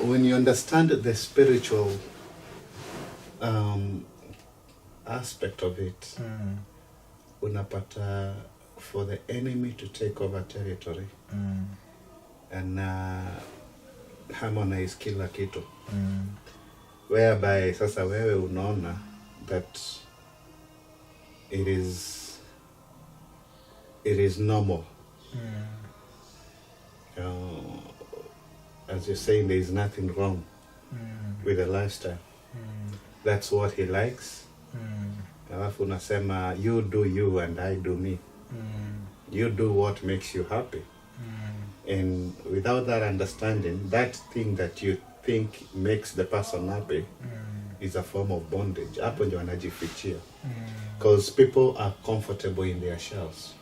when you understand the spiritual aspect of it, unapata for the enemy to take over territory and harmonize kila kitu, whereby sasa wewe unaona that it is normal. As you're saying, there is nothing wrong with the lifestyle. That's what he likes. Alafu unasema, you do you and I do me. You do what makes you happy. And without that understanding, that thing that you think makes the person happy is a form of bondage. Hapo ndio wanajifichia. Because people are comfortable in their shells.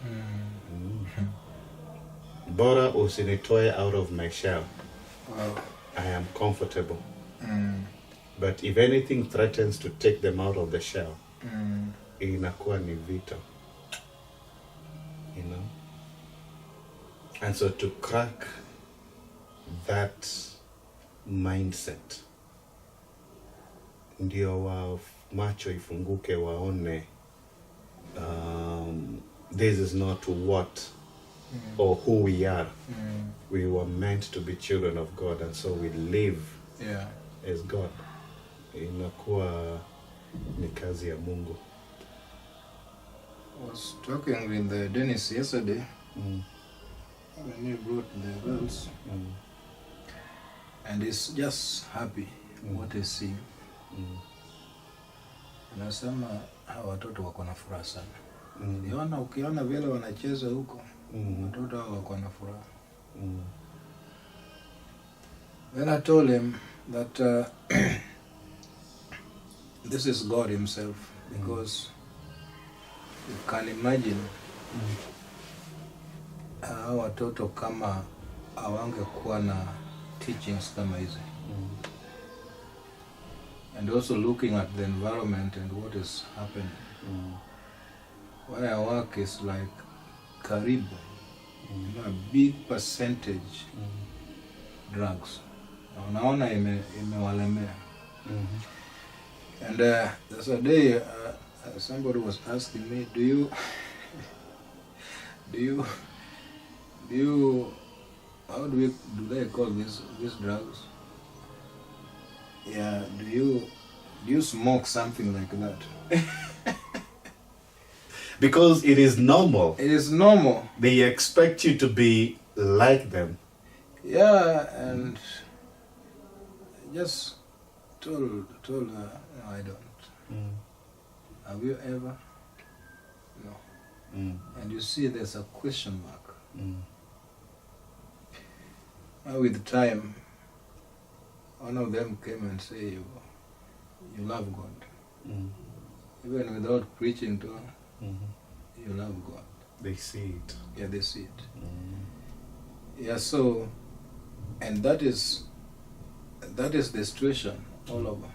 Bora usinitoe out of my shell. Wow. I am comfortable. But if anything threatens to take them out of the shell, inakuwa ni vita. You know? And so to crack that mindset, ndio wa macho ifunguke waone, this is not what or who we are. We were meant to be children of God, and so we live as God. Inakuwa ni kazi ya Mungu. I was talking with the Dennis yesterday when he brought the girls, and he's just happy what he's seeing. Anasema hawa watoto wako na furaha sana. Ukiona vile wanacheza huko, watoto hao wako na furaha. Then I told him that this is God himself, because you can imagine hawa watoto kama hawangekuwa na teachings kama hizi. And also looking at the environment and what is happening. Where I work is like karibu, a big percentage drugs. Unaona imewalemea. And there's a day somebody was asking me, do you how do they call these drugs? Yeah, do you smoke something like that? Because it is normal. It is normal. They expect you to be like them. Yeah, and I just told her, no, I don't. Have you ever? No. And you see there's a question mark. With time, one of them came and said, you love God. Even without preaching to her, you love God. They see it. Yeah, they see it. Yeah, so, and that is the situation all over.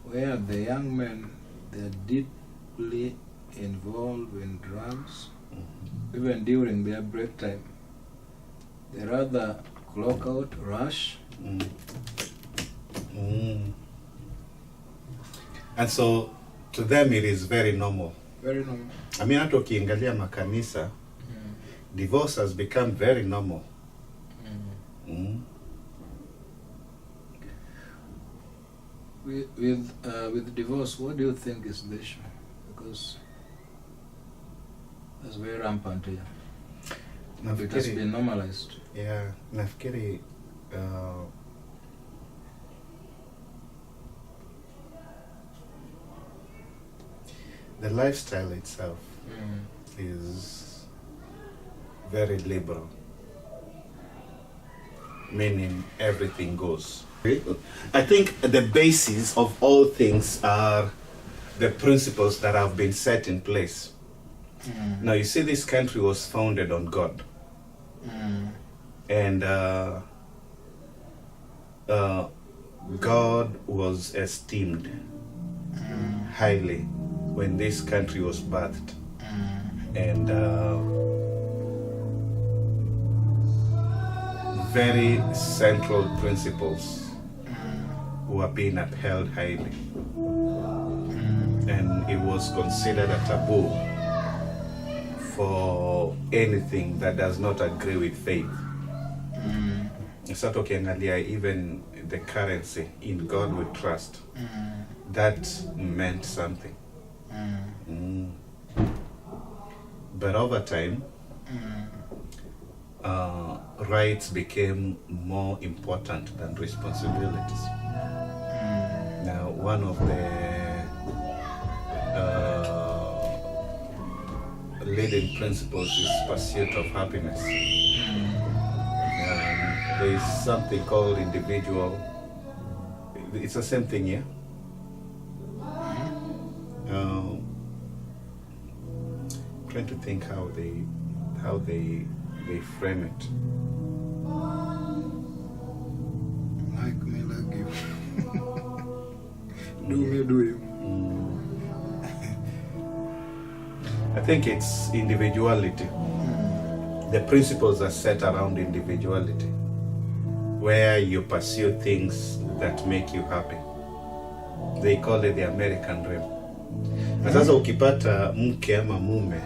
Where the young men, they're deeply involved in drugs, even during their break time. They rather clock out, rush. And so, to them it is very normal. Very normal. I mean, hata ukiangalia makanisa, divorce has become very normal. With divorce, what do you think is the issue? Because it's very rampant here. It has been normalized. Yeah, nafikiri the lifestyle itself is very liberal, meaning everything goes. I think the basis of all things are the principles that have been set in place. Now you see, this country was founded on God. And God was esteemed highly when this country was birthed. And very central principles were being upheld highly. And it was considered a taboo for anything that does not agree with faith. Sasa ukiangalia even the currency, in God we trust, that meant something. But over time, rights became more important than responsibilities. Now, one of the leading principles is pursuit of happiness. There is something called individual. It's the same thing here. Trying to think how they frame it. Like me, like you. Do me, do you. I think it's individuality. The principles are set around individuality, where you pursue things that make you happy. They call it the American dream. Na sasa ukipata mke ama mume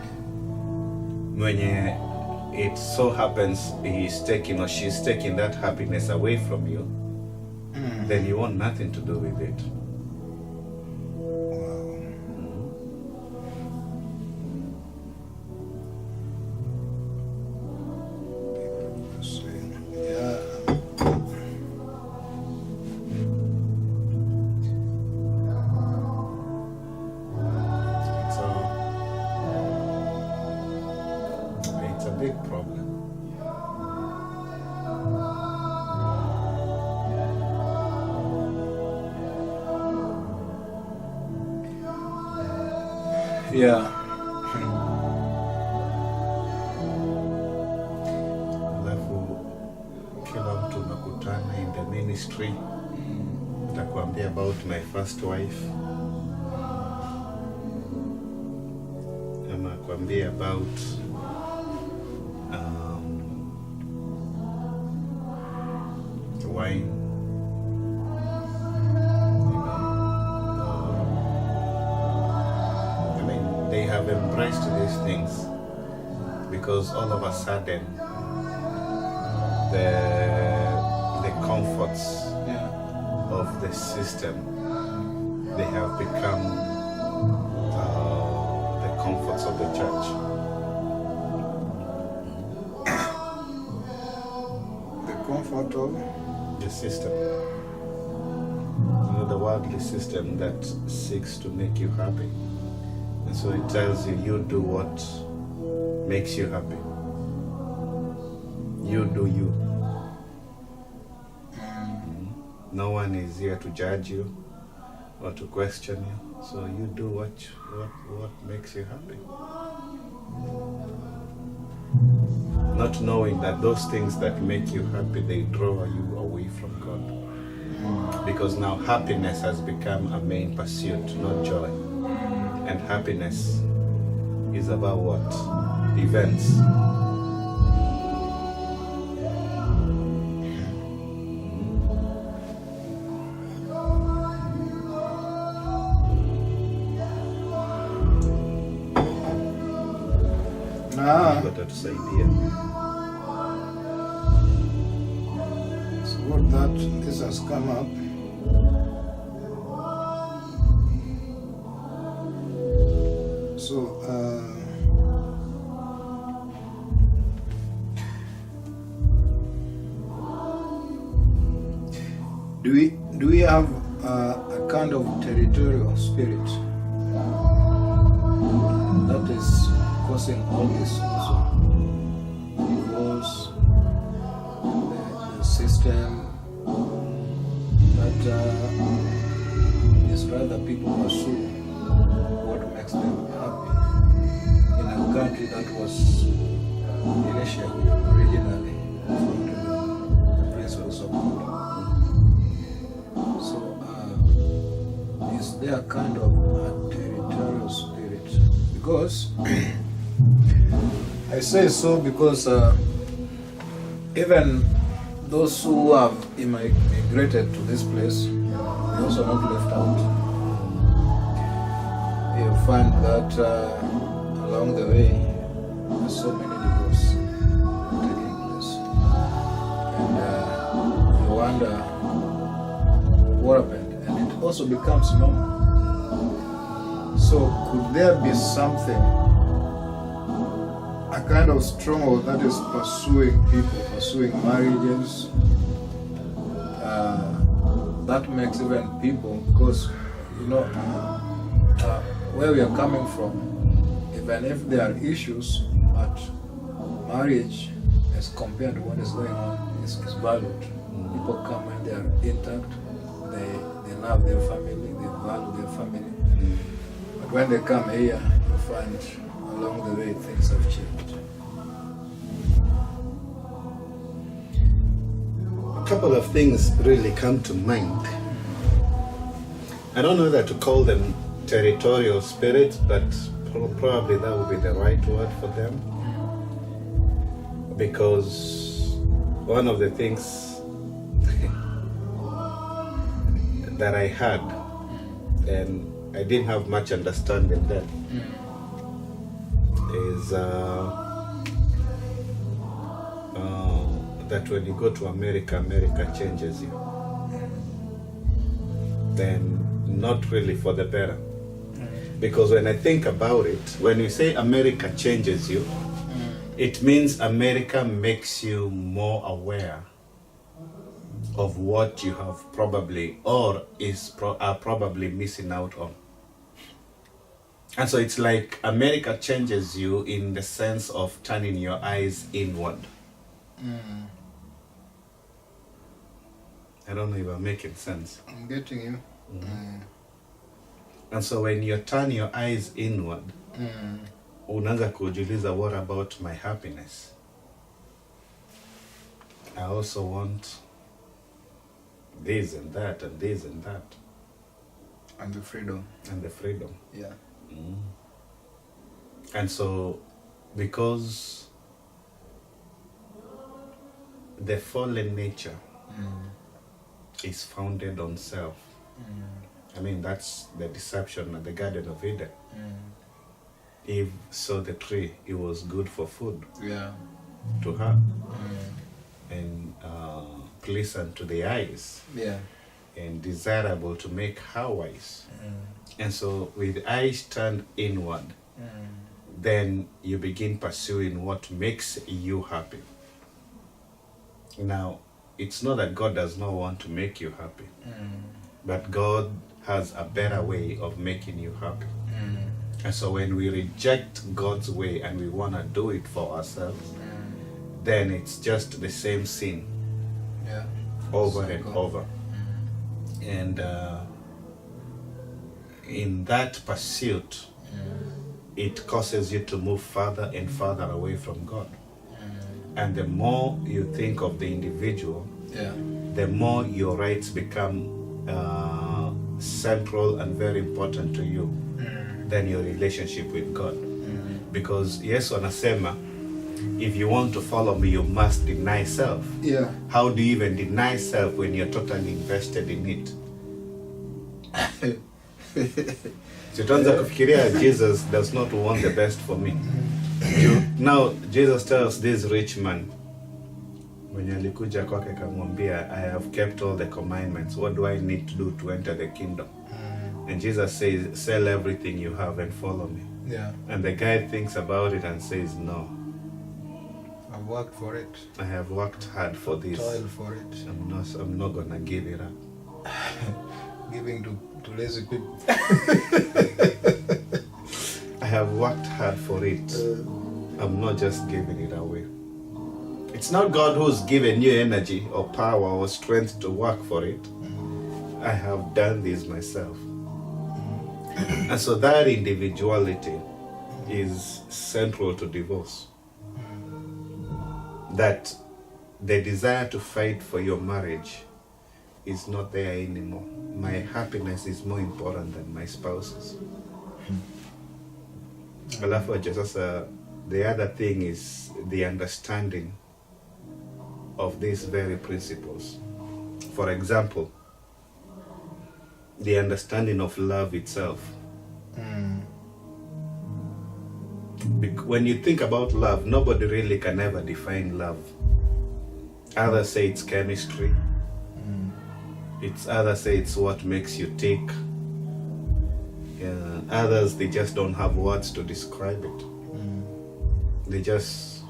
mwenye it so happens he's taking or she's taking that happiness away from you, then you want nothing to do with it. It's a big problem. Yeah. Alafu kila mtu unakutana in the ministry, atakwambia about my first wife, ama akwambia about wine. I mean, they have embraced these things because all of a sudden the comforts of the system, they have become the comforts of the church. The comfort of The system, the worldly system that seeks to make you happy, and so it tells you, you do what makes you happy. You do you. No one is here to judge you or to question you. So you do what makes you happy. Not knowing that those things that make you happy, they draw you away from God. Because now happiness has become a main pursuit, not joy. And happiness is about what? Events. Watatusaidia. So what that this has come up. So do we have a kind of territorial spirit that is causing all this also? Because the system that is rather people pursue what makes them happy in a country that was initially originally from the principles of God. So is there a kind of a territorial spirit? Because I say so because even those who have immigrated to this place, they're also not left out. You find that along the way, there's so many divorces taking place. And you wonder what happened. And it also becomes normal. So could there be something, a kind of stronghold that is pursuing people, pursuing marriages, that makes even people, because where we are coming from, even if there are issues, but marriage as compared to what is going on is valued. People come and they are intact, they love their family, they value their family. But when they come here, you find along the way things have changed. A couple of things really come to mind. I don't know whether to call them territorial spirits, but probably that would be the right word for them. Because one of the things that I had, and I didn't have much understanding then, is that when you go to America, America changes you. Then not really for the better. Because when I think about it, when you say America changes you, it means America makes you more aware of what you have probably or are probably missing out on. And so it's like America changes you in the sense of turning your eyes inward. I don't know if I'm making sense. I'm getting you. And so when you turn your eyes inward, unaanza kujiuliza, what about my happiness? I also want this and that and this and that. And the freedom. And the freedom. Yeah. And so, because the fallen nature is founded on self. I mean, that's the deception at the Garden of Eden. Eve saw the tree, it was good for food to her, and pleasant to the eyes, and desirable to make her wise. And so with eyes turned inward, then you begin pursuing what makes you happy. Now, it's not that God does not want to make you happy, but God has a better way of making you happy. And so when we reject God's way and we want to do it for ourselves, then it's just the same sin over and over. And in that pursuit, it causes you to move further and further away from God. And the more you think of the individual, the more your rights become central and very important to you than your relationship with God. Because Yesu anasema, if you want to follow me, you must deny self. How do you even deny self when you're totally invested in it? So tuanza kufikiria Jesus does not want the best for me. Now Jesus tells this rich man, when alikuja kwake akamwambia, I have kept all the commandments. What do I need to do to enter the kingdom? And Jesus says, sell everything you have and follow me. And the guy thinks about it and says, no. I've worked for it. I have worked hard for this. Toil for it. I'm not gonna give it up. Giving to lazy people. I have worked hard for it. I'm not just giving it away. It's not God who's given you energy or power or strength to work for it. I have done this myself. And so that individuality is central to divorce. That the desire to fight for your marriage is not there anymore. My happiness is more important than my spouse's. Alafu sasa, the other thing is the understanding of these very principles. For example, the understanding of love itself. When you think about love, nobody really can ever define love. Others say it's chemistry. Others say it's what makes you tick. Others, they just don't have words to describe it. They just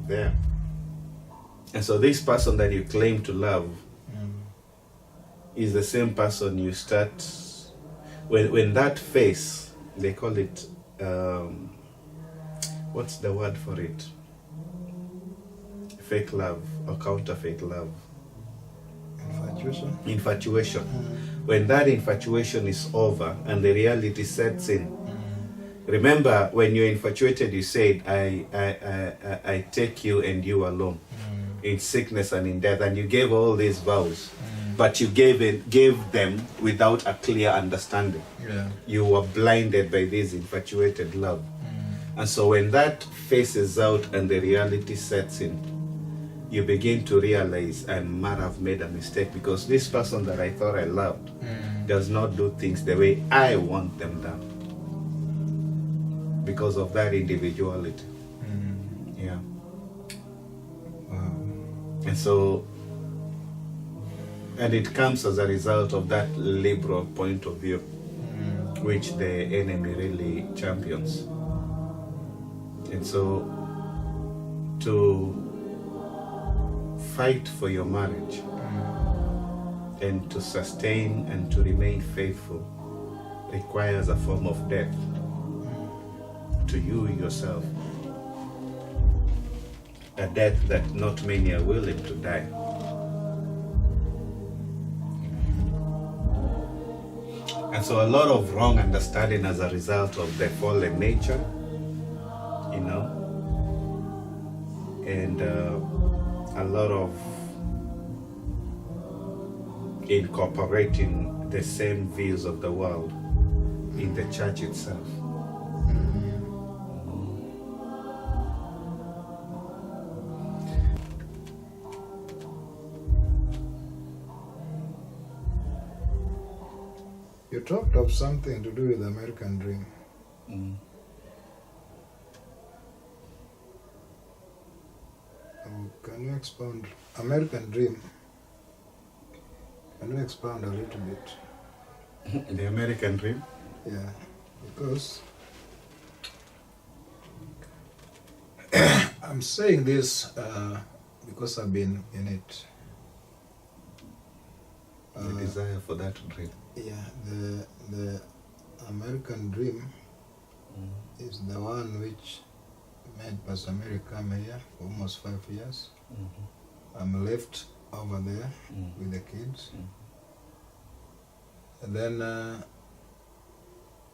there. And so this person that you claim to love is the same person you start when that face, they call it what's the word for it? Fake love or counterfeit love. Infatuation. When that infatuation is over and the reality sets in. Remember, when you're infatuated, you said, I take you and you alone, in sickness and in death, and you gave all these vows, but you gave them without a clear understanding. You were blinded by this infatuated love. And so when that faces out and the reality sets in, you begin to realize I might have made a mistake, because this person that I thought I loved does not do things the way I want them done, because of that individuality. Yeah. Wow. And so, and it comes as a result of that liberal point of view, which the enemy really champions. And so, to fight for your marriage and to sustain and to remain faithful requires a form of death to you yourself, a death that not many are willing to die. And so a lot of wrong understanding as a result of the fallen nature, you know, and a lot of incorporating the same views of the world in the church itself. You talked of something to do with the American dream. Can you expound? American dream. Can you expound a little bit? The American dream? Yeah, because I'm saying this because I've been in it. The desire for that dream. Yeah, the American dream is the one which made Pastor Mary come here for almost 5 years. I'm left over there with the kids. And then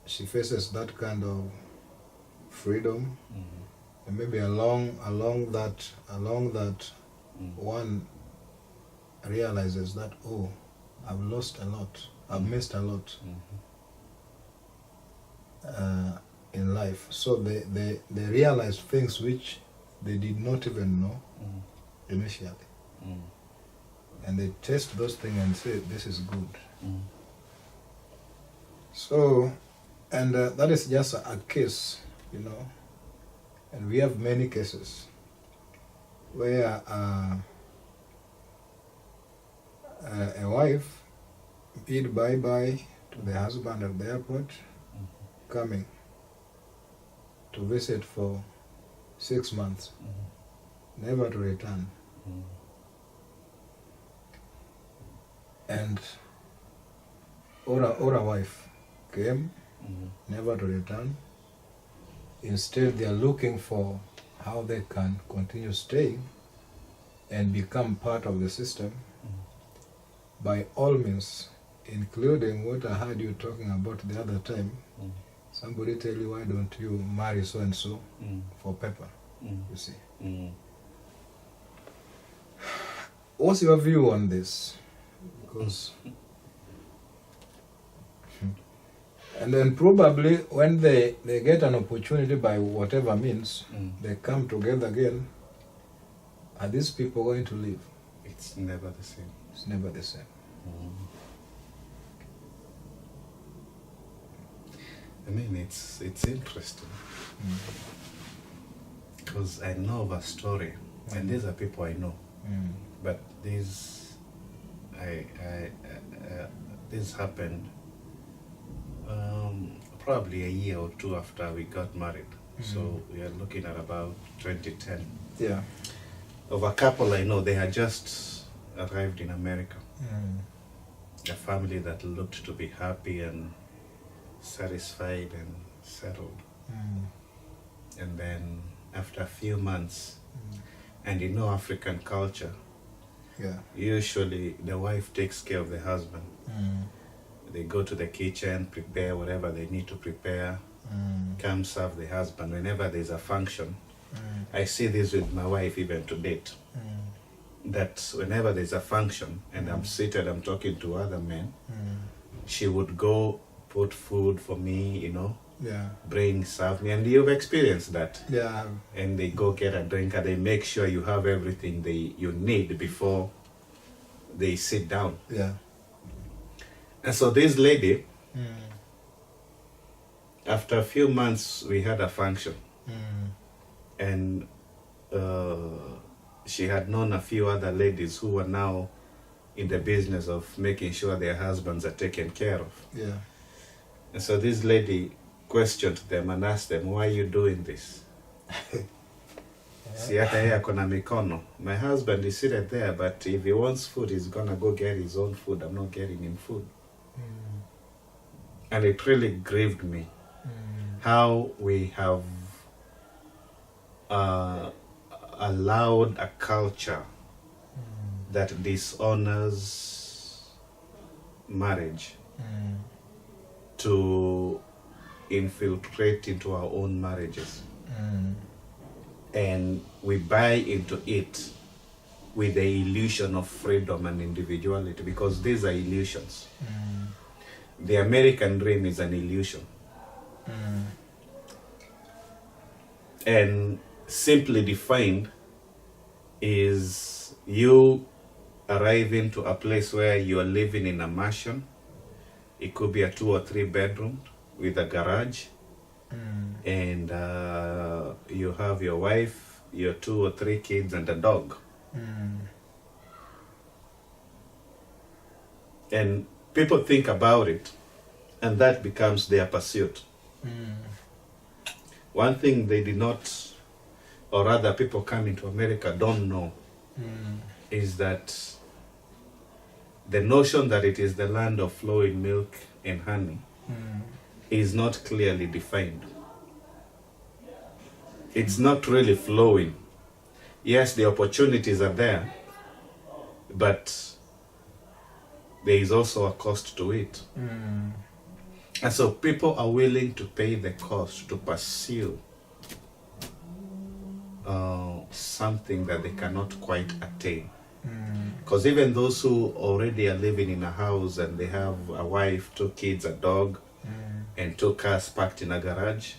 she faces that kind of freedom. And maybe along that one realizes that, oh, I've lost a lot. I've missed a lot in life. So they realize things which they did not even know initially. And they test those things and say, this is good. So, and that is just a case, you know. And we have many cases where a wife bid bye-bye to the husband at the airport, coming to visit for 6 months, never to return. And or a wife came, never to return. Instead, they are looking for how they can continue staying and become part of the system by all means, including what I heard you talking about the other time. Somebody tell you, why don't you marry so-and-so for paper, you see. What's your view on this? Because and then probably when they get an opportunity by whatever means, they come together again, Are these people going to leave? It's never the same. It's never the same. I mean, it's interesting because I know of a story, and these are people I know, but this happened probably a year or two after we got married. So we are looking at about 2010. Yeah. Of a couple I know, they had just arrived in America. A family that looked to be happy and satisfied and settled. And then after a few months, and in African culture, usually the wife takes care of the husband. They go to the kitchen, prepare whatever they need to prepare, come serve the husband whenever there's a function. I see this with my wife even to date. That whenever there's a function and I'm seated, I'm talking to other men, she would go put food for me, bring, serve me, and you've experienced that. Yeah. And they go get a drink and they make sure you have everything you need before they sit down. Yeah. And so this lady, after a few months, we had a function. And she had known a few other ladies who were now in the business of making sure their husbands are taken care of. Yeah. And so this lady questioned them and asked them, why are you doing this? Si hata yeye ako na mikono. My husband is seated there, but if he wants food, he's gonna go get his own food. I'm not getting him food. And it really grieved me how we have allowed a culture that dishonors marriage to infiltrate into our own marriages. And we buy into it with the illusion of freedom and individuality, because these are illusions. The American dream is an illusion. And simply defined is you arriving to a place where you are living in a mansion. It could be a 2 or 3 bedroom with a garage. And you have your wife, your 2 or 3 kids, and a dog. And people think about it, and that becomes their pursuit. One thing they did not, or rather people coming to America don't know, is that the notion that it is the land of flowing milk and honey is not clearly defined. It's not really flowing. Yes, the opportunities are there, but there is also a cost to it. And so people are willing to pay the cost to pursue something that they cannot quite attain. Because even those who already are living in a house and they have a wife, 2 kids, a dog, and 2 cars parked in a garage,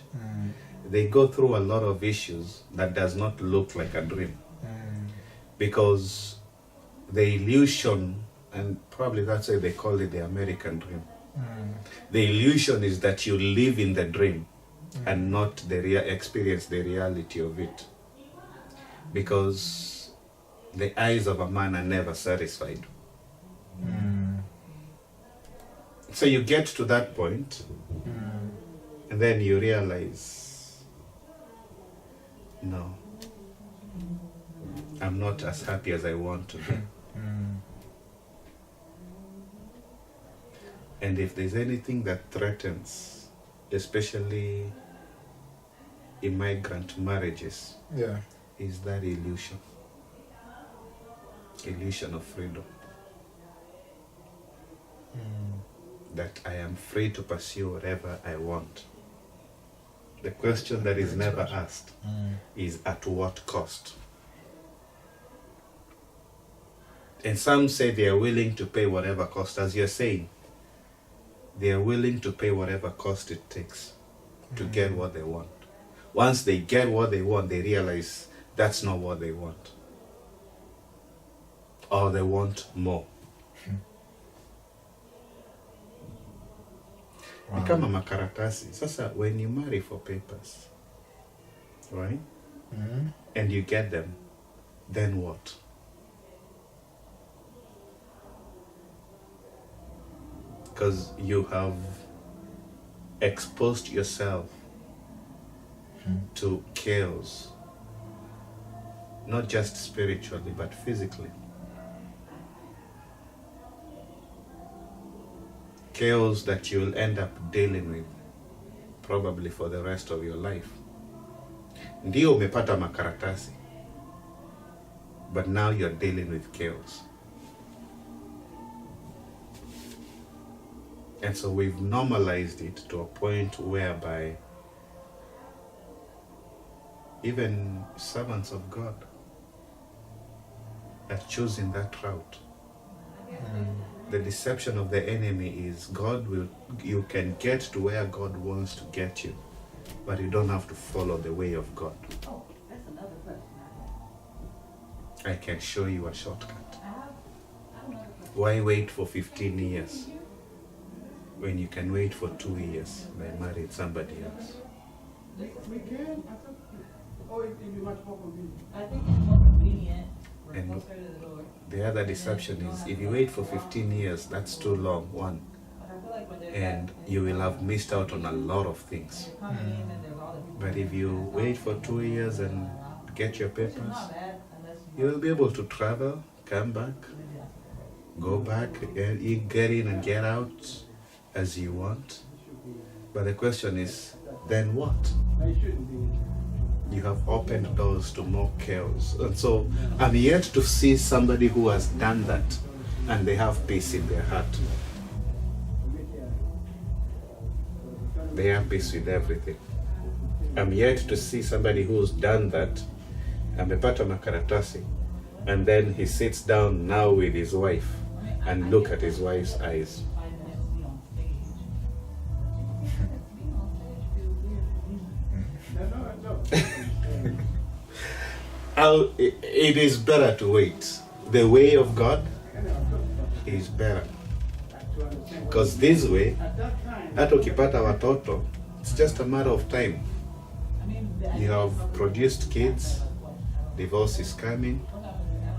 they go through a lot of issues that does not look like a dream. Because the illusion, and probably that's why they call it the American dream, the illusion is that you live in the dream and not experience the reality of it. Because the eyes of a man are never satisfied. So you get to that point, and then you realize, no, I'm not as happy as I want to be. And if there's anything that threatens, especially immigrant marriages, is that illusion of freedom. That I am free to pursue whatever I want. The question that is never asked is at what cost? And some say they are willing to pay whatever cost, as you're saying. They are willing to pay whatever cost it takes to get what they want. Once they get what they want, they realize that's not what they want. or they want more. Ni kama makaratasi. Sasa when you marry for papers, right? And you get them, then what? Because you have exposed yourself to chaos, not just spiritually, but physically. Chaos that you'll end up dealing with probably for the rest of your life. Ndio umepata makaratasi, but now you're dealing with chaos. And so we've normalized it to a point whereby even servants of God are choosing that route. The deception of the enemy is you can get to where God wants to get you, but you don't have to follow the way of God. Oh, that's another question I have. I can show you a shortcut. I have another question. Why wait for 15 years when you can wait for 2 years by marrying somebody else? We can. Oh, it'd be much more convenient. I think it's more convenient. We're And closer to the door. the other deception is if you wait for 15 years, that's too long, one. But I feel like when they're And you will have missed out on a lot of things. coming in and there's all the people. But if you wait for 2 years and get your Which is papers, not bad unless you will be able to travel, come back, go back, and you get in and get out as you want. But the question is, then what? I shouldn't be. You have opened doors to more chaos. And so I'm yet to see somebody who has done that and they have peace in their heart. They have peace with everything. I'm yet to see somebody who's done that, amepata makaratasi, and then he sits down now with his wife and look at his wife's eyes. 5 minutes to be on stage. Being on stage feels weird for me. No. It is better to wait. The way of God is better. Because this way, At that time, hata ukipata watoto, it's just a matter of time. I mean, You have produced kids, divorce is coming,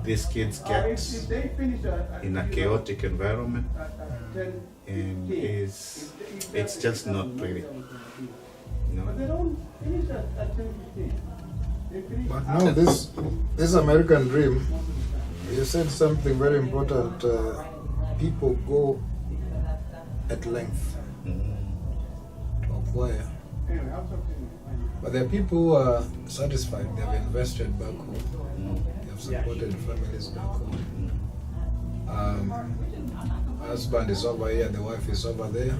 these kids get if they finish in a chaotic environment, at 10, and 15, it's just not pretty. But they No. don't finish at 10, 15. They finish But no, this American dream, you said something very important. People go at length to acquire. Anyway, I'm something. But there are people who are satisfied. They have invested back home. They have supported families back home. Husband is over here, the wife is over there.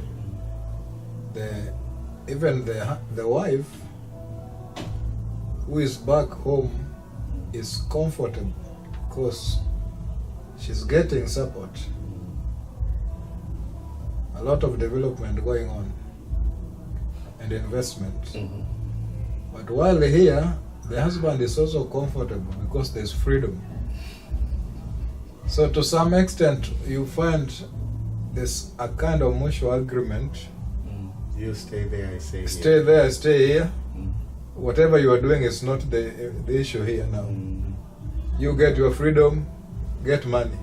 Even the wife who is back home is comfortable because she's getting support. A lot of development going on and investment. But while here, the husband is also comfortable because there's freedom. So to some extent, you find there's a kind of mutual agreement. You stay there, I say Stay here. there, stay here. Whatever you are doing is not the issue here now. You get your freedom, get money.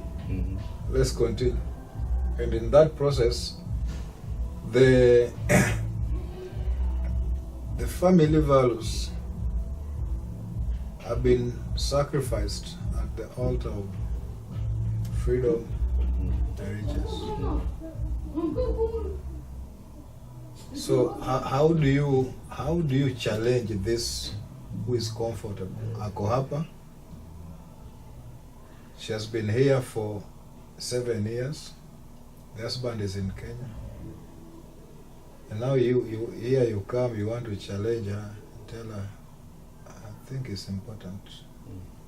Let's continue. And in that process, the family values have been sacrificed at the altar of freedom and riches. So how do you challenge this who is comfortable? Ako hapa. She has been here for 7 years. The husband is in Kenya. And now you come, you want to challenge her, tell her, I think it's important,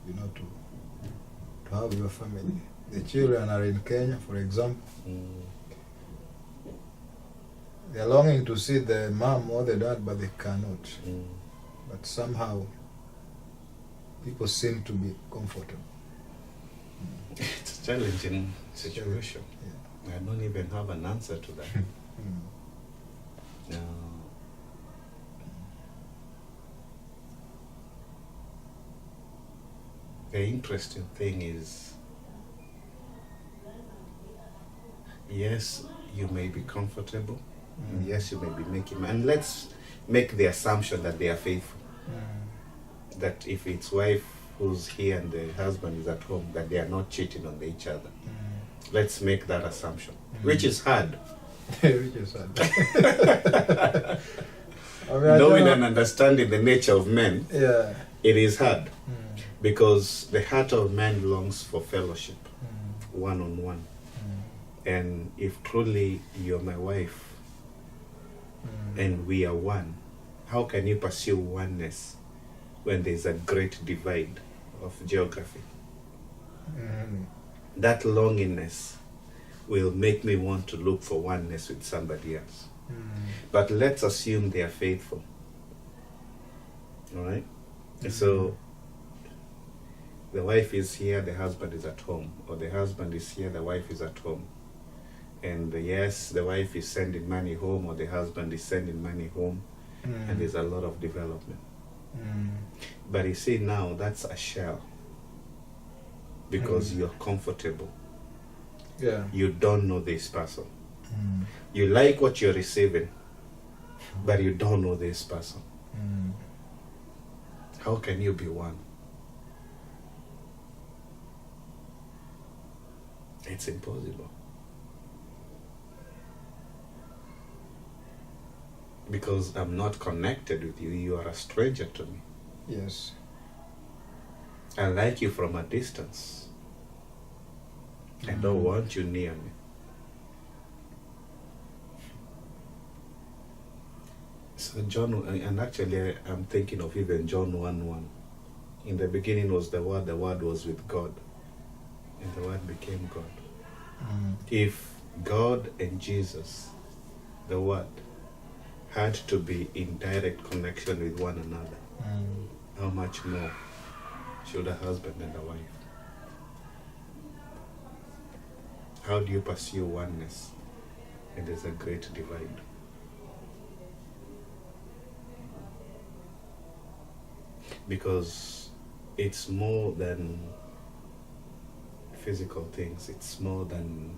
to have your family. The children are in Kenya, for example. They are longing to see the mom or the dad, but they cannot. But somehow, people seem to be comfortable. It's a challenging situation. Yeah. I don't even have an answer to that. No. The interesting thing is, yes, you may be comfortable, and yes, you may be making, and let's make the assumption that they are faithful. That if it's wife who's here and the husband is at home, that they are not cheating on each other. Let's make that assumption, which is hard. Which is sad. Knowing and understanding the nature of men, Yeah. it is hard because the heart of man longs for fellowship, one-on-one. And if truly you're my wife and we are one, how can you pursue oneness when there's a great divide of geography? That longingness will make me want to look for oneness with somebody else. But let's assume they are faithful. All right? So the wife is here, the husband is at home. Or the husband is here, the wife is at home. And yes, the wife is sending money home, or the husband is sending money home. And there's a lot of development. But you see, now that's a shell. Because you're comfortable. Yeah. You don't know this person. You like what you're receiving, but you don't know this person. How can you be one? It's impossible. Because I'm not connected with you, you are a stranger to me. Yes. I like you from a distance. I don't want you near me. So John, and actually I'm thinking of even John 1:1. In the beginning was the Word was with God, and the Word became God. If God and Jesus, the Word, had to be in direct connection with one another, how much more should a husband and a wife? How do you pursue oneness? And there's a great divide. Because it's more than physical things. It's more than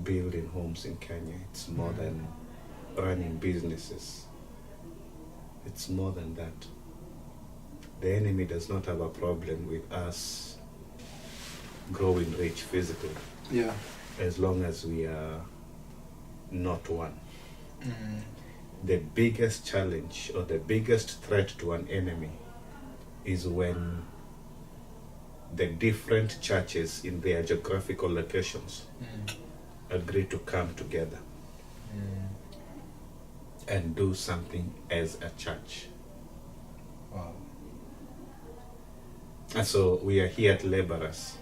building homes in Kenya. It's more than running businesses. It's more than that. The enemy does not have a problem with us growing rich physically. Yeah. As long as we are not one. The biggest challenge or the biggest threat to an enemy is when the different churches in their geographical locations agree to come together and do something as a church. Wow. And so we are here at Laborers.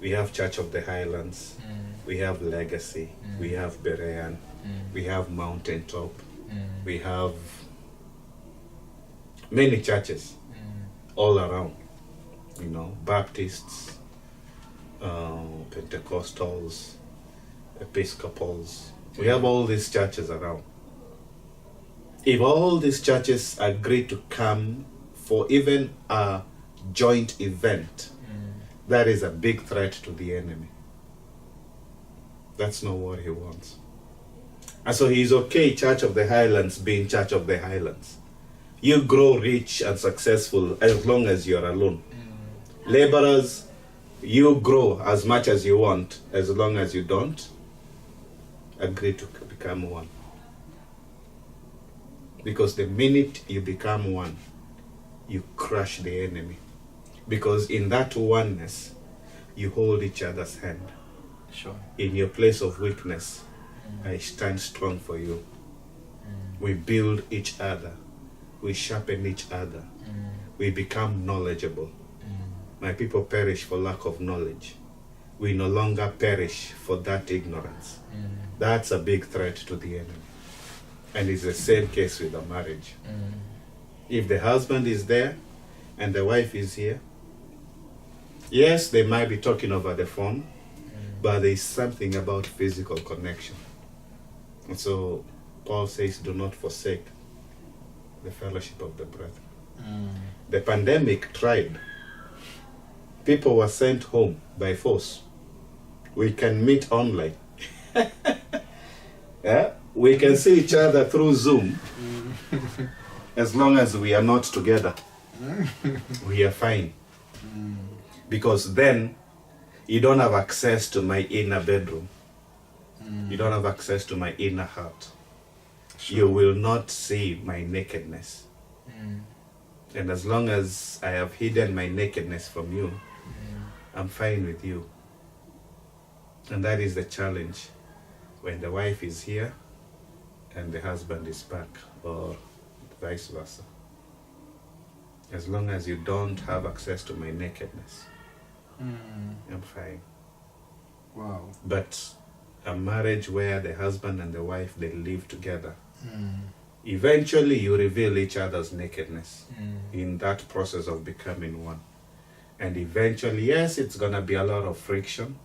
We have Church of the Highlands, we have Legacy, we have Berean, we have Mountaintop, we have many churches all around, you know, Baptists, Pentecostals, Episcopals. We have all these churches around. If all these churches agree to come for even a joint event, that is a big threat to the enemy. That's not what he wants. And so he's okay, Church of the Highlands being Church of the Highlands. You grow rich and successful as long as you're alone. Laborers, you grow as much as you want as long as you don't agree to become one. Because the minute you become one, you crush the enemy. Because in that oneness, you hold each other's hand. Sure. In your place of weakness, I stand strong for you. We build each other. We sharpen each other. We become knowledgeable. My people perish for lack of knowledge. We no longer perish for that ignorance. That's a big threat to the enemy. And it's the same case with a marriage. If the husband is there and the wife is here, Yes, they might be talking over the phone, but there is something about physical connection. And so Paul says, do not forsake the fellowship of the brethren. The pandemic tried. People were sent home by force. We can meet online. Yeah? We can see each other through Zoom. As long as we are not together, we are fine. Because then you don't have access to my inner bedroom. You don't have access to my inner heart. Sure. You will not see my nakedness. And as long as I have hidden my nakedness from you, I'm fine with you. And that is the challenge when the wife is here and the husband is back, or vice versa. As long as you don't have access to my nakedness, I'm fine. Wow. But a marriage where the husband and the wife, they live together, eventually you reveal each other's nakedness in that process of becoming one. And eventually, yes, it's gonna be a lot of friction,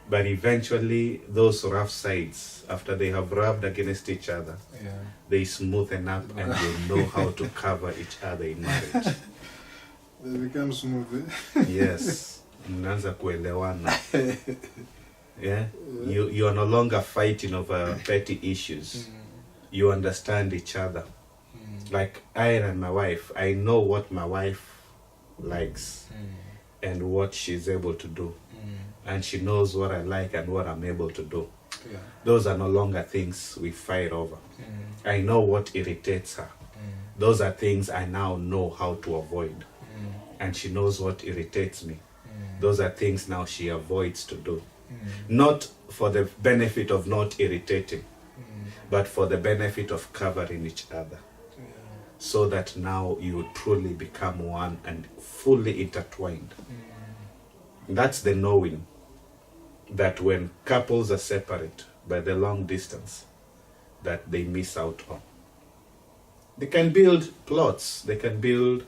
but eventually those rough sides, after they have rubbed against each other, they smoothen up and you know how to cover each other in marriage. They become smooth. Yes, mnaanza kuelewana. Yeah, you are no longer fighting over petty issues. You understand each other. Like I and my wife, I know what my wife likes and what she's able to do, and she knows what I like and what I'm able to do. Those are no longer things we fight over. I know what irritates her. Those are things I now know how to avoid, and she knows what irritates me. Those are things now she avoids to do, not for the benefit of not irritating, but for the benefit of covering each other, so that now you truly become one and fully intertwined. That's the knowing that when couples are separate by the long distance, that they miss out on. They can build plots, they can build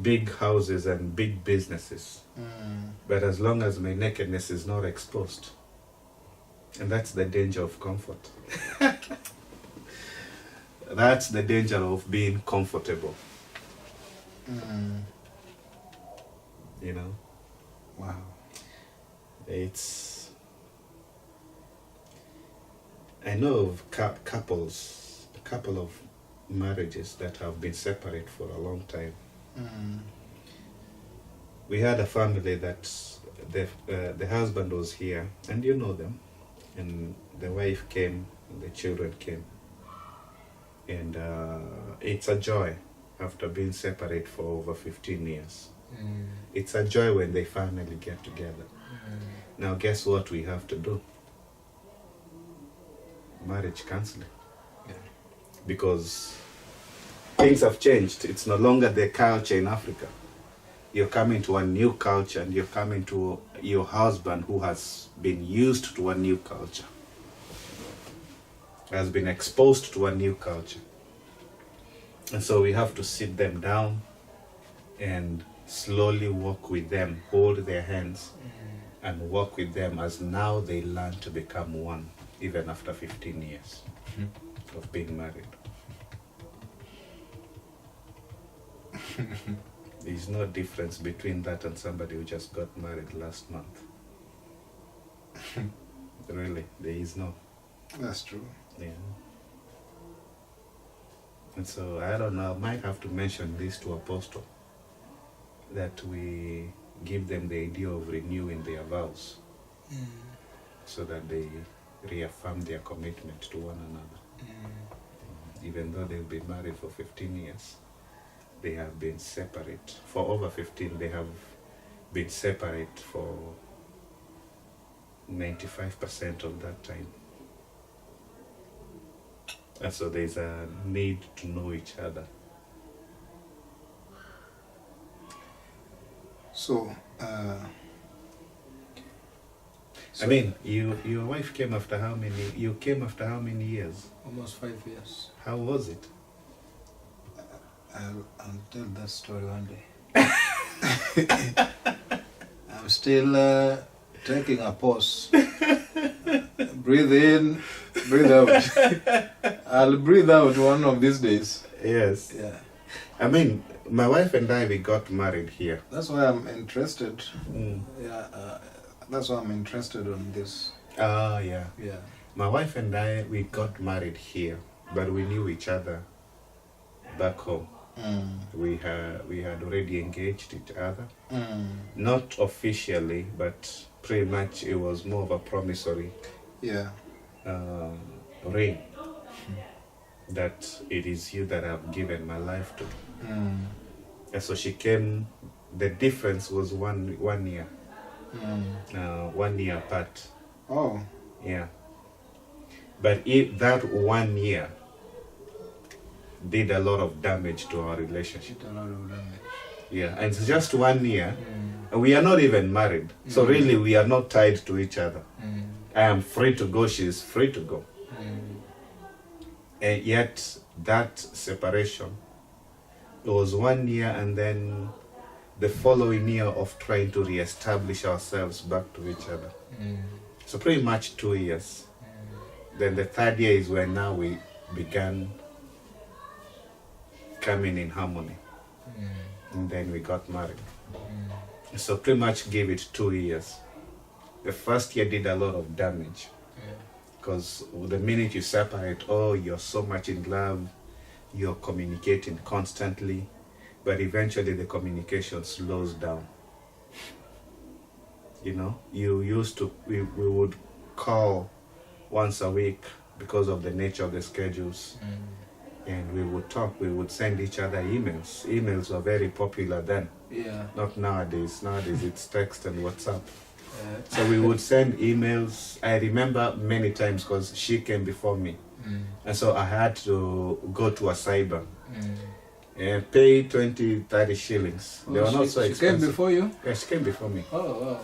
big houses and big businesses, but as long as my nakedness is not exposed, and that's the danger of comfort. That's the danger of being comfortable. You know? Wow. It's... I know of a couple of marriages that have been separate for a long time. We had a family that the husband was here, and you know them, and the wife came, and the children came. And it's a joy after being separate for over 15 years. It's a joy when they finally get together. Now guess what we have to do? Marriage counseling. Because things have changed. It's no longer the culture in Africa. You're coming to a new culture, and you're coming to your husband who has been used to a new culture, has been exposed to a new culture. And so we have to sit them down and slowly walk with them, hold their hands, and walk with them as now they learn to become one, even after 15 years of being married. There's no difference between that and somebody who just got married last month. Really, there is no. That's true. Yeah. And so I don't know, I might have to mention this to Apostle, that we give them the idea of renewing their vows, so that they reaffirm their commitment to one another. Even though they've been married for 15 years, they have been separate. For over 15, they have been separate for 95% of that time. And so there's a need to know each other. So, I mean, your wife came after how many? You came after how many years? almost 5 years. How was it? I'll tell that story one day. I'm still taking a pause. Breathe in, breathe out. I'll breathe out one of these days. Yes. Yeah. I mean, my wife and I, we got married here. That's why I'm interested. Mm. Yeah. That's why I'm interested on this. Ah, yeah. Yeah. My wife and I, we got married here, but we knew each other back home. We had already engaged each other. Not officially, but pretty much it was more of a promissory Yeah. ring that it is you that I've given my life to. And so she came, the difference was one year. 1 year apart. Oh. Yeah. But if that 1 year did a lot of damage to our relationship. Did a lot of damage. Yeah, and it's just 1 year. And we are not even married. So really we are not tied to each other. I am free to go, she is free to go. And yet that separation, it was 1 year, and then the following year of trying to reestablish ourselves back to each other. So pretty much 2 years. Then the third year is when now we began coming in harmony. And then we got married. So pretty much gave it 2 years. The first year did a lot of damage. Because the minute you separate, oh, you're so much in love, you're communicating constantly, but eventually the communication slows down. You know, you used to, we would call once a week because of the nature of the schedules. And we would talk, we would send each other emails. Emails were very popular then. Yeah. Not nowadays. Nowadays it's text and WhatsApp. So we would send emails. I remember many times because she came before me. And so I had to go to a cyber and pay 20, 30 shillings. Oh, they were not so she expensive. came before you? Yeah, she came before me. Oh, wow.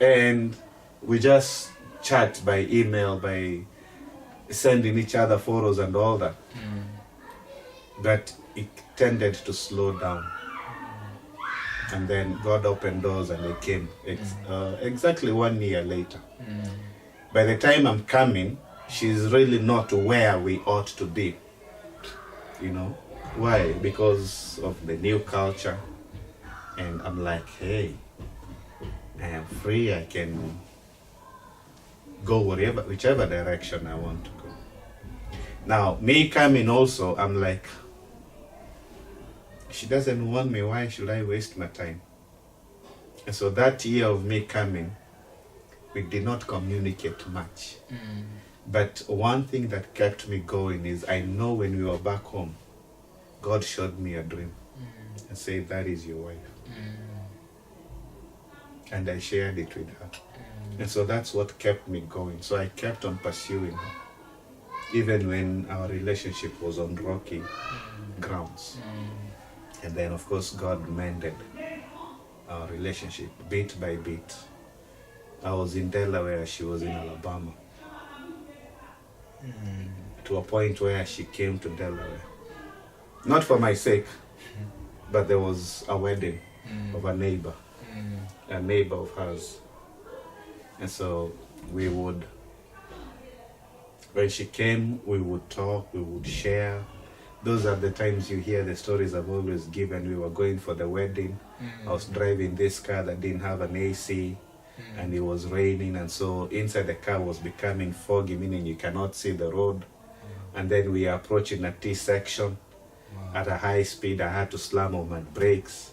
And we just chat by email, by sending each other photos and all that. But it tended to slow down. And then God opened doors and they came exactly 1 year later. By the time I'm coming, she's really not where we ought to be. You know? Why? Because of the new culture. And I'm like, hey, I am free, I can go whichever direction I want to go. Now, me coming also, I'm like, she doesn't want me, why should I waste my time? And so that year of me coming, we did not communicate much. But one thing that kept me going is I know when we were back home, God showed me a dream and said, that is your wife. And I shared it with her. And so that's what kept me going. So I kept on pursuing her, even when our relationship was on rocky grounds. And then, of course, God mended our relationship bit by bit. I was in Delaware, she was in Alabama. To a point where she came to Delaware. Not for my sake, but there was a wedding of a neighbor of hers. And so we would, when she came, we would talk, we would share. Those are the times you hear the stories I've always given. We were going for the wedding. I was driving this car that didn't have an AC, and it was raining, and so inside the car was becoming foggy, meaning you cannot see the road. And then we are approaching a T section at a high speed. I had to slam on my brakes,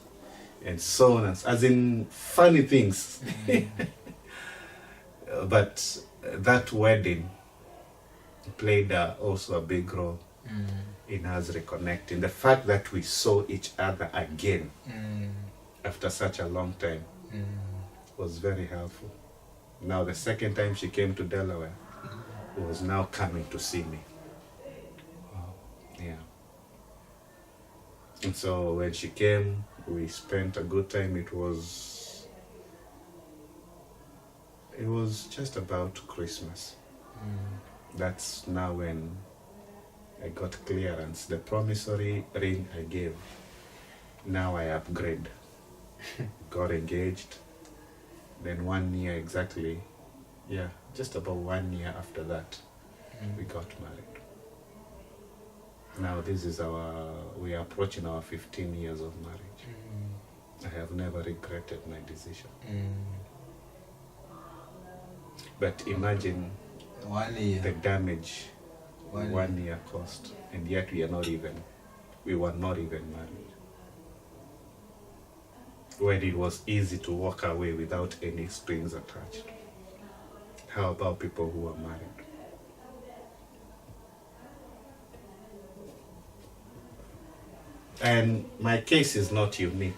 and so on, as in funny things. But that wedding played also a big role in us reconnecting. The fact that we saw each other again after such a long time was very helpful. Now the second time she came to Delaware, was now coming to see me. Wow. Yeah. And so when she came, we spent a good time. It was just about Christmas. That's now when I got clearance. The promissory ring I gave, now I upgrade. Got engaged, Then 1 year exactly, yeah, just about 1 year after that, we got married. Now this is we are approaching our 15 years of marriage. I have never regretted my decision. But imagine 1 year. the damage 1 1 year cost, and yet we were not even married. When it was easy to walk away without any strings attached. How about people who are married? And my case is not unique.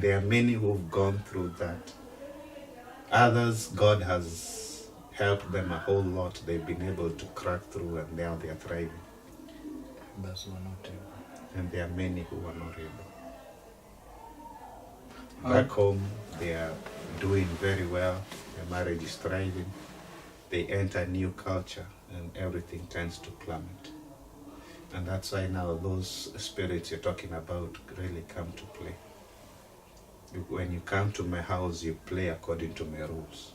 There are many who've gone through that. Others, God has helped them a whole lot. They've been able to crack through, and now they are thriving. That's one not able. And there are many who are not able. Back home, they are doing very well. Their marriage is thriving. They enter a new culture, and everything tends to plummet. And that's why now those spirits you're talking about really come to play. When you come to my house, you play according to my rules.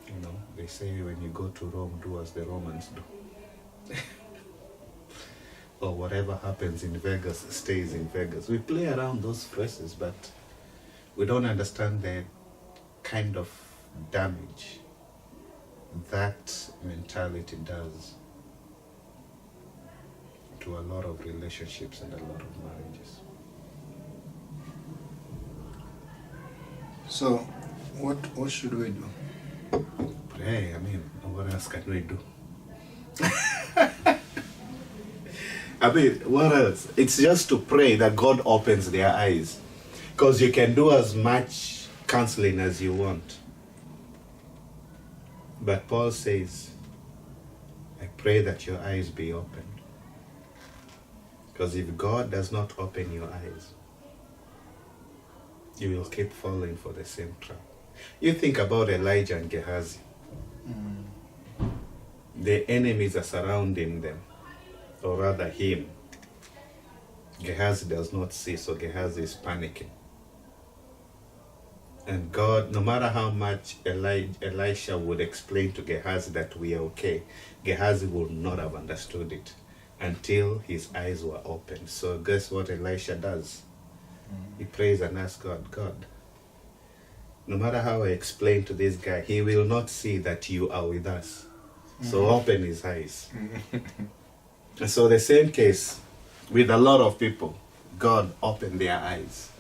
You know, they say when you go to Rome, do as the Romans do. Or whatever happens in Vegas stays in Vegas. We play around those phrases, but we don't understand the kind of damage that mentality does to a lot of relationships and a lot of marriages. So, what should we do? Pray, I mean, what else can we do? I mean, what else? It's just to pray that God opens their eyes. Because you can do as much counseling as you want. But Paul says, I pray that your eyes be opened. Because if God does not open your eyes, you will keep falling for the same trap. You think about Elijah and Gehazi. The enemies are surrounding them, or rather him. Gehazi does not see, so Gehazi is panicking. And God, no matter how much Elisha would explain to Gehazi that we are okay, Gehazi would not have understood it until his eyes were opened. So guess what Elisha does? He prays and asks God, no matter how I explain to this guy, he will not see that you are with us. So open his eyes. And so the same case with a lot of people, God opened their eyes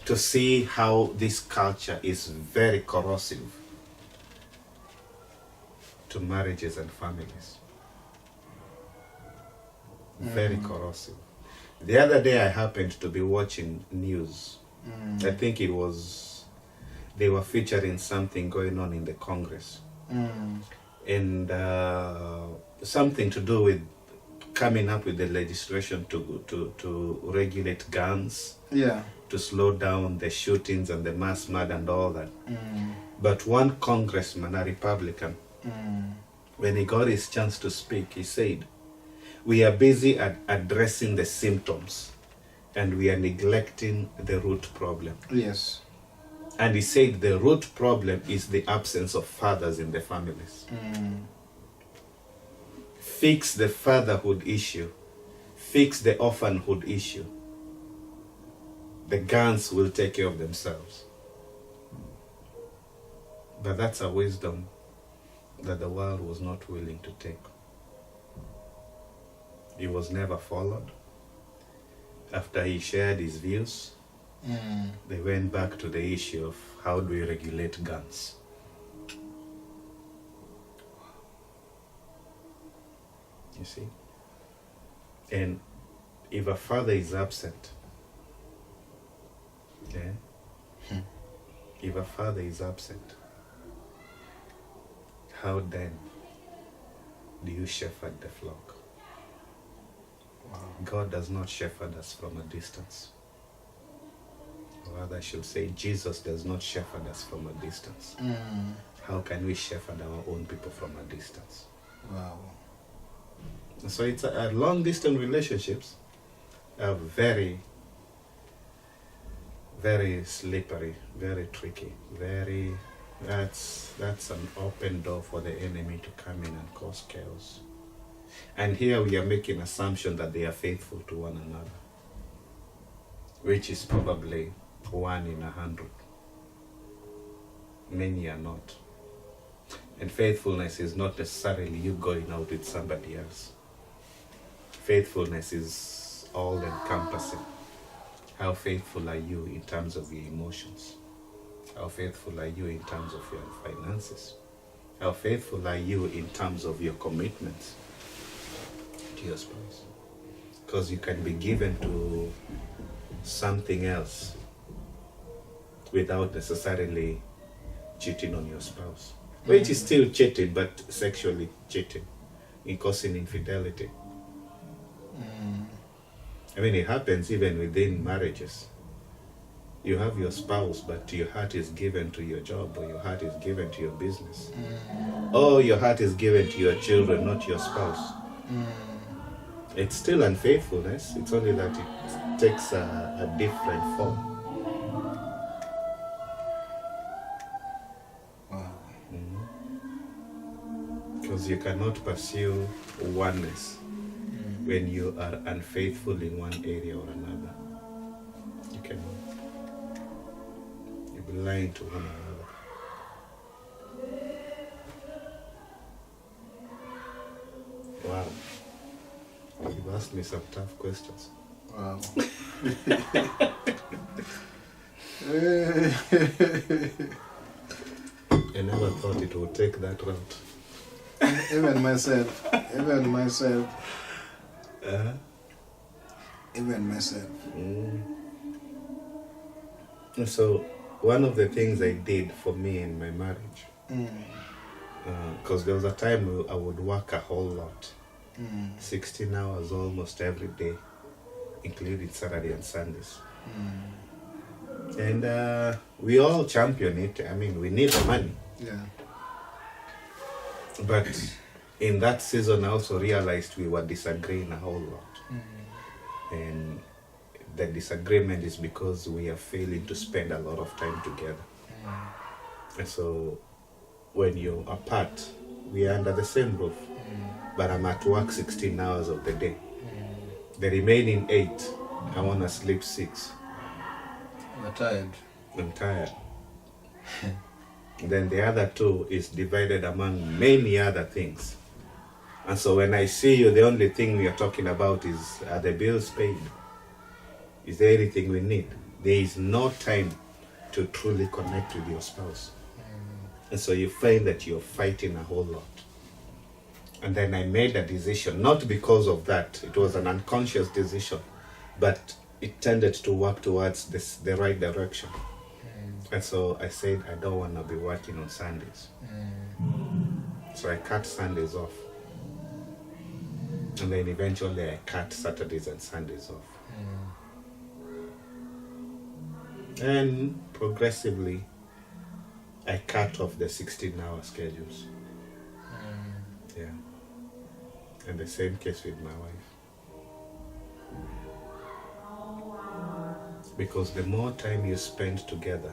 to see how this culture is very corrosive to marriages and families. Very corrosive. The other day I happened to be watching news. I think it was, they were featuring something going on in the Congress. And something to do with coming up with the legislation to regulate guns. Yeah. To slow down the shootings and the mass murder and all that. But one congressman, a Republican, when he got his chance to speak, he said, we are busy at addressing the symptoms and we are neglecting the root problem. Yes. And he said the root problem is the absence of fathers in the families. Fix the fatherhood issue. Fix the orphanhood issue. The guns will take care of themselves. But that's a wisdom that the world was not willing to take. It was never followed. After he shared his views, they went back to the issue of how do we regulate guns. You see? And if a father is absent, if a father is absent, how then do you shepherd the flock? God does not shepherd us from a distance. Or rather, I should say, Jesus does not shepherd us from a distance. How can we shepherd our own people from a distance? Wow. So it's a long-distance relationships are very, very slippery, very tricky, that's an open door for the enemy to come in and cause chaos. And here we are making assumption that they are faithful to one another, which is probably 1 in 100. Many are not. And faithfulness is not necessarily you going out with somebody else. Faithfulness is all encompassing. How faithful are you in terms of your emotions? How faithful are you in terms of your finances? How faithful are you in terms of your commitments to your spouse? Because you can be given to something else without necessarily cheating on your spouse, which is still cheating, but sexually cheating, in causing infidelity. I mean, it happens even within marriages. You have your spouse, but your heart is given to your job, or your heart is given to your business, or your heart is given to your children, not your spouse. It's still unfaithfulness. It's only that it takes a different form. Because you cannot pursue oneness when you are unfaithful in one area or another. You cannot. You'll be lying to one another. Wow. You've asked me some tough questions. Wow. I never thought it would take that route. Even myself. And so, one of the things I did for me in my marriage, because there was a time I would work a whole lot, 16 hours almost every day, including Saturday and Sundays. And we all champion it. I mean, we need the money. Yeah. But in that season, I also realized we were disagreeing a whole lot. And the disagreement is because we are failing to spend a lot of time together. And so when you're apart, we are under the same roof, but I'm at work 16 hours of the day. The remaining 8, I want to sleep 6. You're tired. I'm tired. Then the other 2 is divided among many other things. And so when I see you, the only thing we are talking about is, are the bills paid? Is there anything we need? There is no time to truly connect with your spouse. And so you find that you're fighting a whole lot. And then I made a decision, not because of that, it was an unconscious decision, but it tended to work towards the right direction. And so I said, I don't want to be working on Sundays. So I cut Sundays off. And then eventually I cut Saturdays and Sundays off. And progressively, I cut off the 16-hour schedules. Yeah. And the same case with my wife. Because the more time you spend together,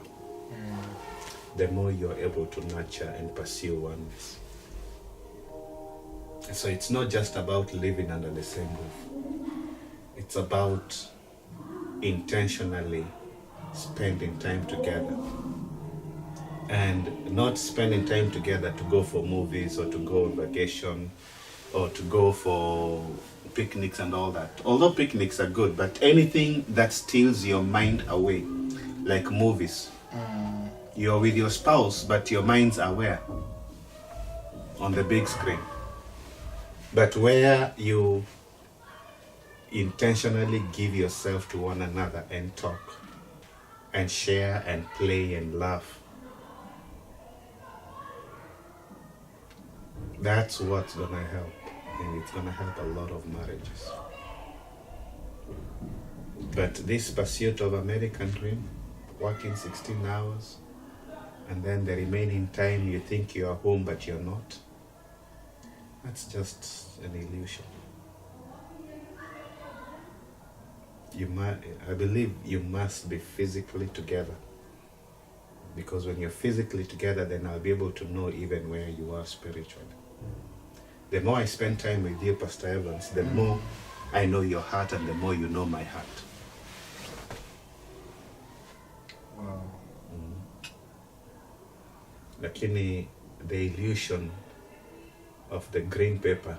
the more you're able to nurture and pursue oneness. And so it's not just about living under the same roof. It's about intentionally spending time together. And not spending time together to go for movies or to go on vacation or to go for picnics and all that. Although picnics are good, but anything that steals your mind away, like movies. You're with your spouse, but your minds are where? On the big screen. But where you intentionally give yourself to one another and talk and share and play and laugh. That's what's gonna help, and it's gonna help a lot of marriages. But this pursuit of American dream, working 16 hours, and then the remaining time you think you are home but you're not, that's just an illusion. I believe you must be physically together. Because when you're physically together, then I'll be able to know even where you are spiritually. The more I spend time with you, Pastor Evans, the more I know your heart and the more you know my heart. Wow. Lakini the illusion of the green paper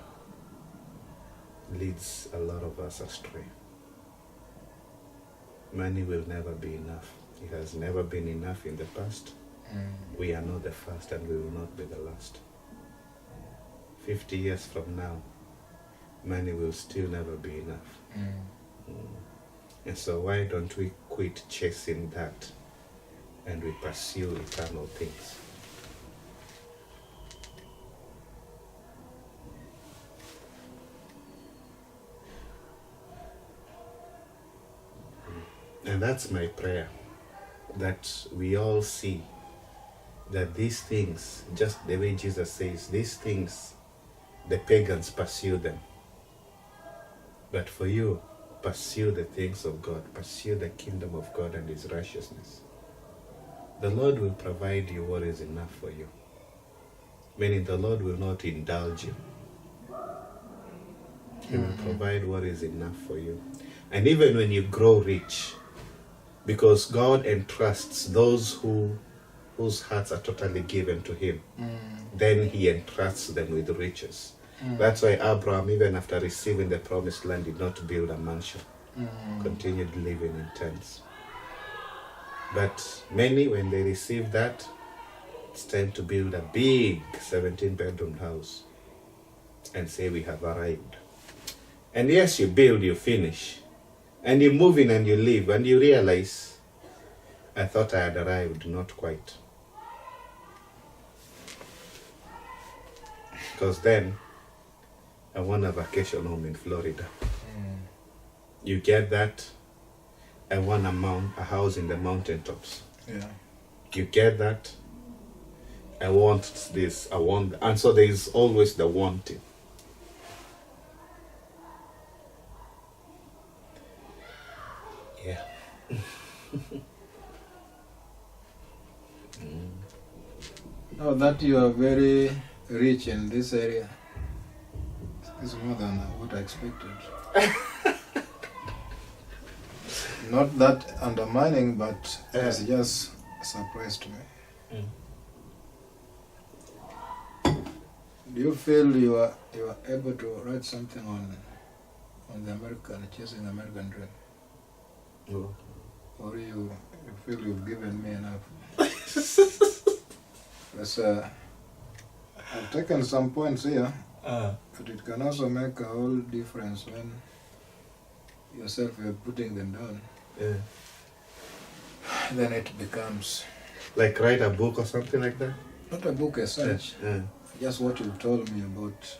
leads a lot of us astray. Money will never be enough. It has never been enough in the past. We are not the first and we will not be the last. 50 years from now, money will still never be enough. And so why don't we quit chasing that and we pursue eternal things? And that's my prayer, that we all see that these things, just the way Jesus says, these things, the pagans pursue them. But for you, pursue the things of God, pursue the kingdom of God and His righteousness. The Lord will provide you what is enough for you. Meaning the Lord will not indulge you. He will provide what is enough for you. And even when you grow rich, because God entrusts those whose hearts are totally given to Him, then He entrusts them with riches. That's why Abraham, even after receiving the promised land, did not build a mansion, continued living in tents. But many, when they receive that, it's time to build a big 17-bedroom house and say, we have arrived. And yes, you build, you finish. And you move in and you live and you realize, I thought I had arrived, not quite. Because then, I want a vacation home in Florida. You get that? I want a house in the mountaintops. Yeah. You get that? I want this, I want, and so there is always the wanting. Yeah. Now that you are very rich in this area, it's more than what I expected. Not that undermining, but it's just a surprise to me. Do you feel you are able to write something on the chasing the American dream? No. Or you feel you've given me enough? Because I've taken some points here, but it can also make a whole difference when yourself you're putting them down. Yeah. Then it becomes Like write a book or something like that? not a book as such, Yeah. just what you've told me about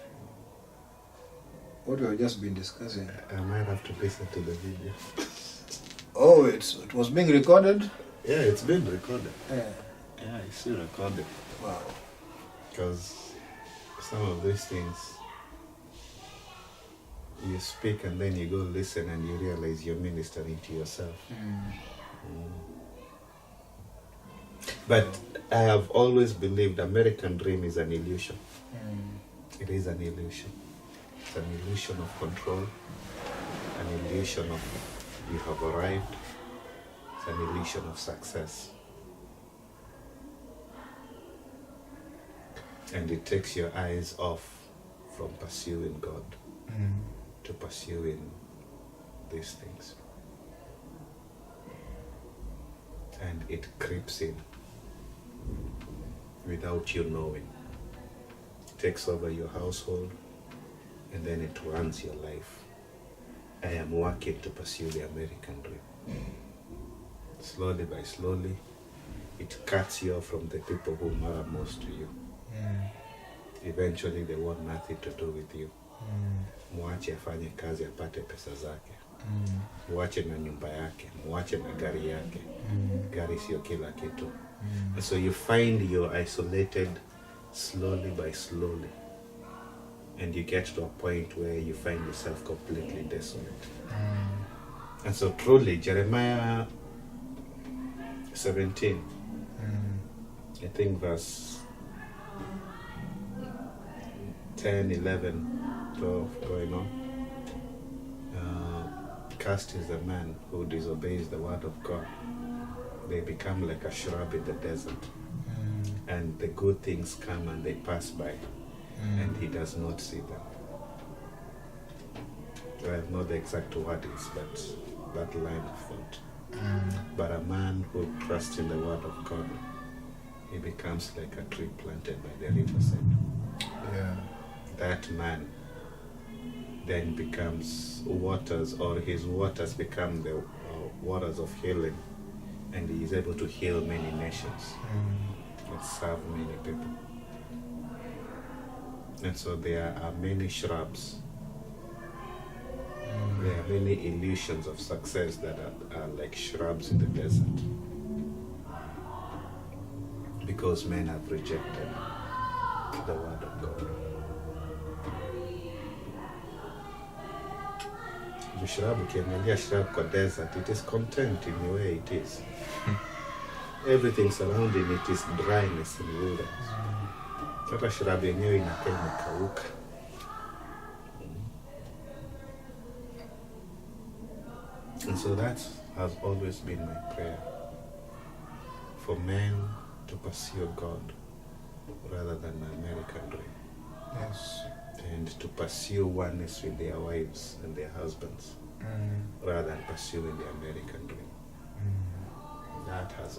what we've just been discussing. I might have to listen to the video. Oh, it was being recorded? Yeah, it's been recorded. Yeah. Yeah, it's still recorded. Wow. Because some of these things, you speak and then you go listen and you realize you're ministering to yourself. But I have always believed American dream is an illusion. It is an illusion. It's an illusion of control, an illusion of you have arrived, it's an illusion of success. And it takes your eyes off from pursuing God to pursuing these things. And it creeps in without you knowing. It takes over your household and then it runs your life. I am working to pursue the American dream. Slowly by slowly, it cuts you off from the people who matter most to you. Eventually they want nothing to do with you. Mwache afanye kazi apate pesa zake. Mwache na nyumba yake, mwache na gari yake. Gari sio kila kitu. And so you find you're isolated slowly by slowly. And you get to a point where you find yourself completely desolate. And so truly, Jeremiah 17, I think verse 10, 11, 12, going on. Cursed is the man who disobeys the word of God. They become like a shrub in the desert. And the good things come and they pass by. And he does not see them. I have not the exact wordings, but that line of thought. But a man who trusts in the word of God, he becomes like a tree planted by the riverside. Yeah. That man then becomes waters, or his waters become the waters of healing, and he is able to heal many nations and serve many people. And so there are many shrubs. There are many illusions of success that are like shrubs in the desert, because men have rejected the word of God. The shrub, ukiangalia shrub kwa desert, it is content in the way it is. Everything surrounding it is dryness and wilderness. Hata shrub yenyewe inakaa imekauka. And so that has always been my prayer, for men to pursue God rather than the American dream. Yes. And to pursue oneness with their wives and their husbands rather than pursuing the American dream. That has